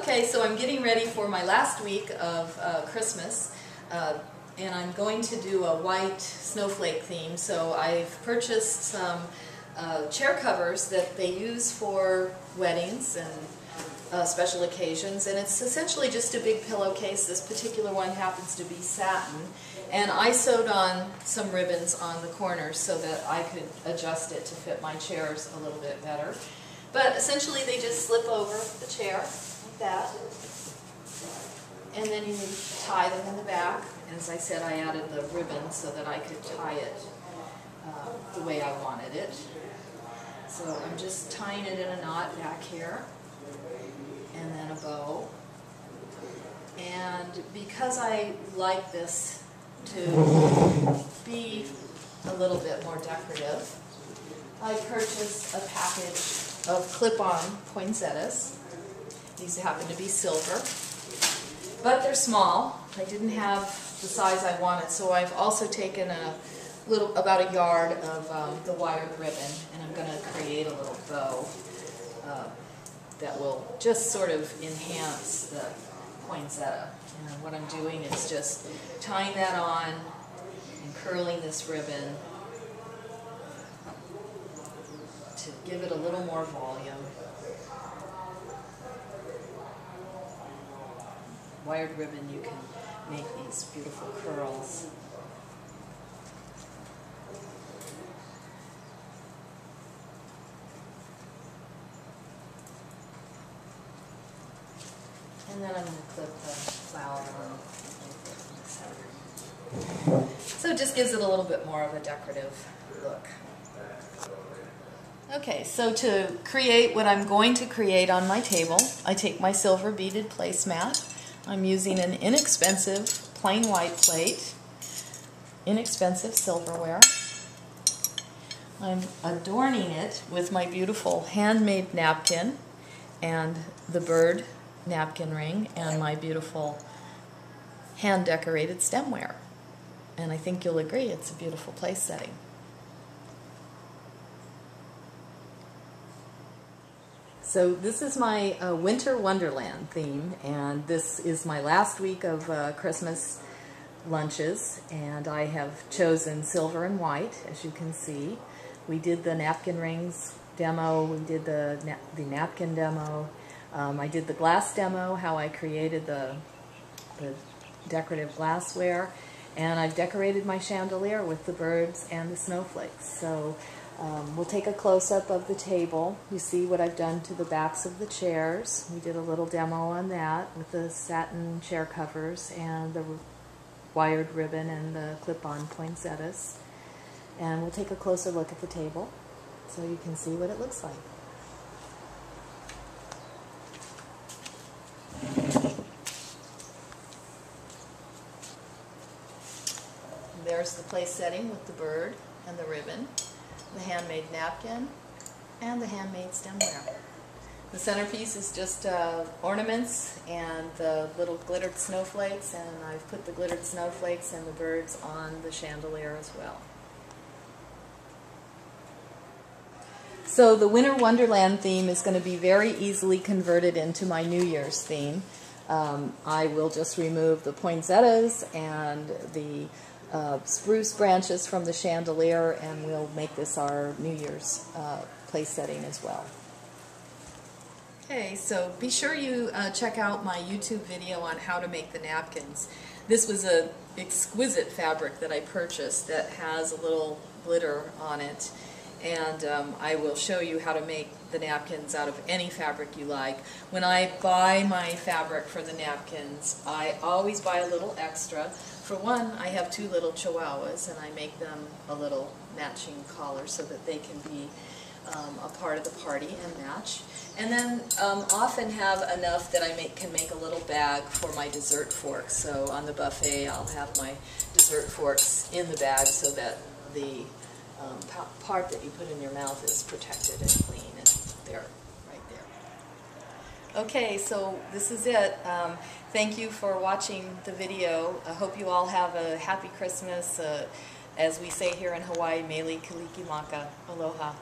Okay, so I'm getting ready for my last week of Christmas, and I'm going to do a white snowflake theme. So I've purchased some chair covers that they use for weddings and special occasions, and it's essentially just a big pillowcase. This particular one happens to be satin, and I sewed on some ribbons on the corners so that I could adjust it to fit my chairs a little bit better. But essentially they just slip over the chair like that, and then you tie them in the back. As I said, I added the ribbon so that I could tie it the way I wanted it. So I'm just tying it in a knot back here, and then a bow. And because I like this to be a little bit more decorative, I purchased a package of clip-on poinsettias. These happen to be silver, but they're small. I didn't have the size I wanted, so I've also taken about a yard of the wired ribbon, and I'm going to create a little bow that will just sort of enhance the poinsettia. And what I'm doing is just tying that on and curling this ribbon to give it a little more volume. Wired ribbon, you can make these beautiful curls. And then I'm going to clip the flower on the center. So it just gives it a little bit more of a decorative look. Okay, so to create what I'm going to create on my table, I take my silver beaded placemat. I'm using an inexpensive plain white plate, inexpensive silverware. I'm adorning it with my beautiful handmade napkin and the bird napkin ring and my beautiful hand decorated stemware. And I think you'll agree it's a beautiful place setting. So this is my Winter Wonderland theme, and this is my last week of Christmas lunches, and I have chosen silver and white, as you can see. We did the napkin rings demo, we did the napkin demo, I did the glass demo, how I created the decorative glassware, and I've decorated my chandelier with the birds and the snowflakes. So we'll take a close-up of the table. You see what I've done to the backs of the chairs. We did a little demo on that with the satin chair covers and the wired ribbon and the clip-on poinsettias. And we'll take a closer look at the table so you can see what it looks like. There's the place setting with the bird and the ribbon, the handmade napkin, and the handmade stemware. The centerpiece is just ornaments and the little glittered snowflakes, and I've put the glittered snowflakes and the birds on the chandelier as well. So the Winter Wonderland theme is going to be very easily converted into my New Year's theme. I will just remove the poinsettias and the spruce branches from the chandelier, and we'll make this our New Year's place setting as well. Okay, so be sure you check out my YouTube video on how to make the napkins. This was an exquisite fabric that I purchased that has a little glitter on it, and I will show you how to make the napkins out of any fabric you like. When I buy my fabric for the napkins, I always buy a little extra. For one, I have two little chihuahuas, and I make them a little matching collar so that they can be a part of the party and match. And then often have enough that I can make a little bag for my dessert forks. So on the buffet, I'll have my dessert forks in the bag so that the part that you put in your mouth is protected and clean, and there, right there. Okay, so this is it. Thank you for watching the video. I hope you all have a happy Christmas. As we say here in Hawaii, Mele Kalikimaka. Aloha.